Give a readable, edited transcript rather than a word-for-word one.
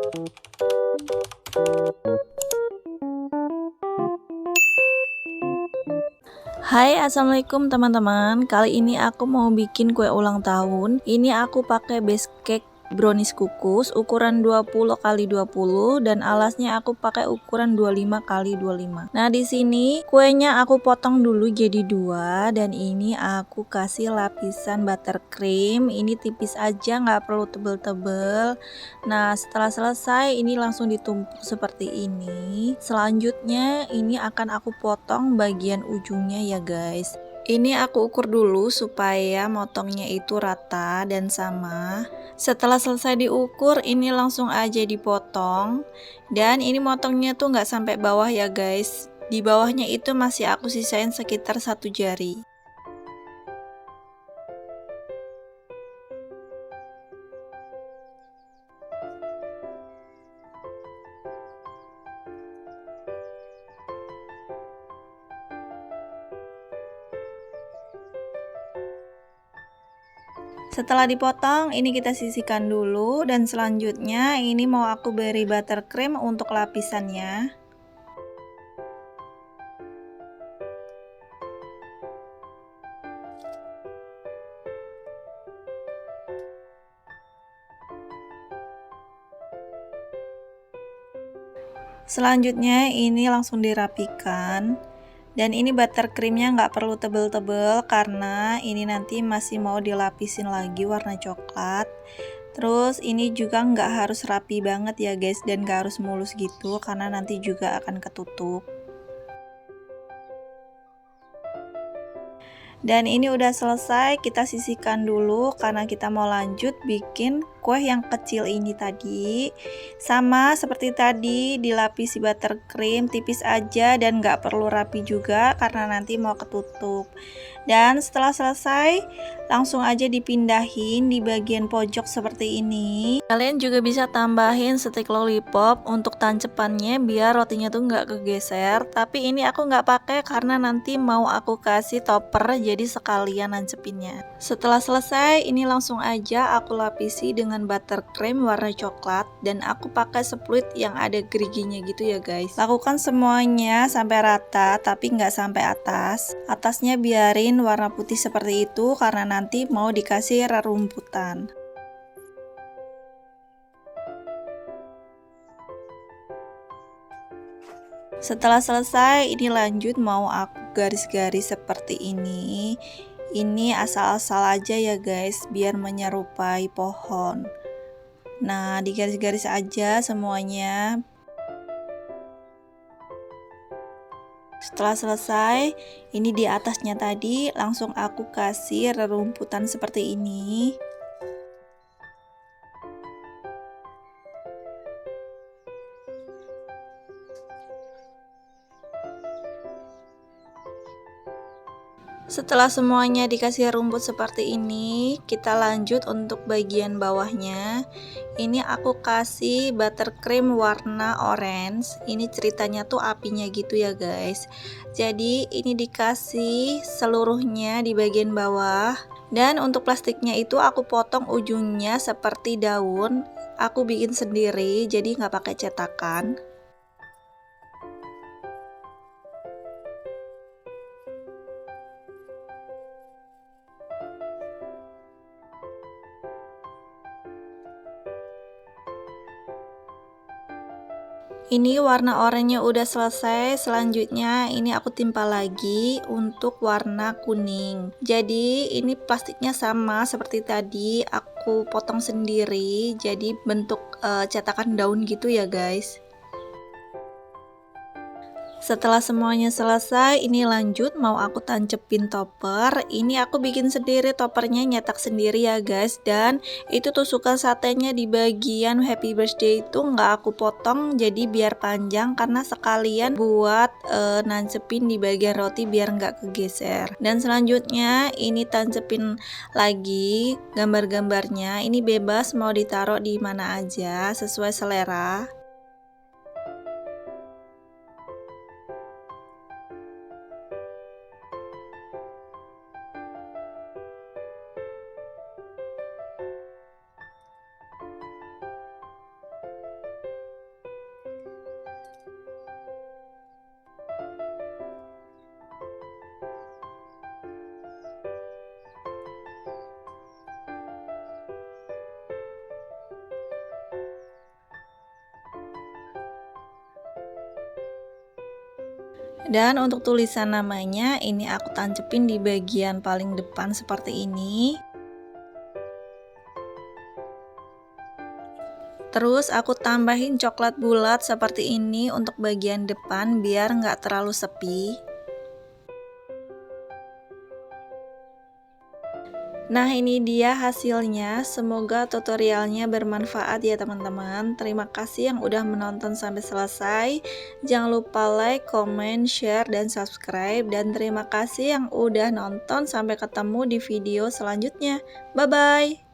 Hai, assalamualaikum teman-teman. Kali ini aku mau bikin kue ulang tahun. Ini aku pakai base cake brownies kukus ukuran 20 x 20 dan alasnya aku pakai ukuran 25 x 25. Nah, di sini kuenya aku potong dulu jadi dua dan ini aku kasih lapisan buttercream. Ini tipis aja, nggak perlu tebel-tebel. Nah, setelah selesai ini langsung ditumpuk seperti ini. Selanjutnya ini akan aku potong bagian ujungnya ya guys. Ini aku ukur dulu supaya motongnya itu rata dan sama. Setelah selesai diukur, ini langsung aja dipotong. Dan ini motongnya tuh nggak sampai bawah ya guys. Di bawahnya itu masih aku sisain sekitar 1 jari. Setelah dipotong, ini kita sisihkan dulu dan selanjutnya ini mau aku beri buttercream untuk lapisannya. Selanjutnya ini langsung dirapikan. Dan ini buttercreamnya nggak perlu tebel-tebel karena ini nanti masih mau dilapisin lagi warna coklat. Terus ini juga nggak harus rapi banget ya guys, dan nggak harus mulus gitu karena nanti juga akan ketutup. Dan ini udah selesai, kita sisihkan dulu karena kita mau lanjut bikin kue yang kecil ini tadi. Sama seperti tadi, dilapisi buttercream tipis aja dan nggak perlu rapi juga karena nanti mau ketutup. Dan setelah selesai, langsung aja dipindahin di bagian pojok seperti ini. Kalian juga bisa tambahin stick lollipop untuk tancepannya biar rotinya tuh nggak kegeser. Tapi ini aku nggak pakai karena nanti mau aku kasih topper jadi sekalian nancepinnya. Setelah selesai, ini langsung aja aku lapisi dengan buttercream warna coklat dan aku pakai split yang ada geriginya gitu ya guys. Lakukan semuanya sampai rata tapi nggak sampai atas. Atasnya biarin warna putih seperti itu karena nanti mau dikasih rerumputan. Setelah selesai, ini lanjut mau aku garis-garis seperti ini. Ini asal-asal aja ya guys, biar menyerupai pohon. Nah, digaris-garis aja semuanya. Setelah selesai, ini di atasnya tadi langsung aku kasih rerumputan seperti ini. Setelah semuanya dikasih rumput seperti ini, kita lanjut untuk bagian bawahnya. Ini aku kasih buttercream warna orange. Ini ceritanya tuh apinya gitu ya guys. Jadi ini dikasih seluruhnya di bagian bawah. Dan untuk plastiknya itu aku potong ujungnya seperti daun. Aku bikin sendiri, jadi nggak pakai cetakan. Ini warna oranye udah selesai, selanjutnya ini aku timpa lagi untuk warna kuning. Jadi ini plastiknya sama seperti tadi, aku potong sendiri jadi bentuk cetakan daun gitu ya guys. Setelah semuanya selesai, ini lanjut mau aku tancepin topper. Ini aku bikin sendiri toppernya, nyetak sendiri ya guys. Dan itu tusukan satenya di bagian happy birthday itu nggak aku potong, jadi biar panjang karena sekalian buat nancepin di bagian roti biar nggak kegeser. Dan selanjutnya ini tancepin lagi gambar-gambarnya. Ini bebas mau ditaruh di mana aja sesuai selera. Dan untuk tulisan namanya ini aku tancepin di bagian paling depan seperti ini. Terus aku tambahin coklat bulat seperti ini untuk bagian depan biar nggak terlalu sepi. Nah, ini dia hasilnya. Semoga tutorialnya bermanfaat ya teman-teman. Terima kasih yang udah menonton sampai selesai. Jangan lupa like, comment, share, dan subscribe. Dan terima kasih yang udah nonton. Sampai ketemu di video selanjutnya. Bye-bye.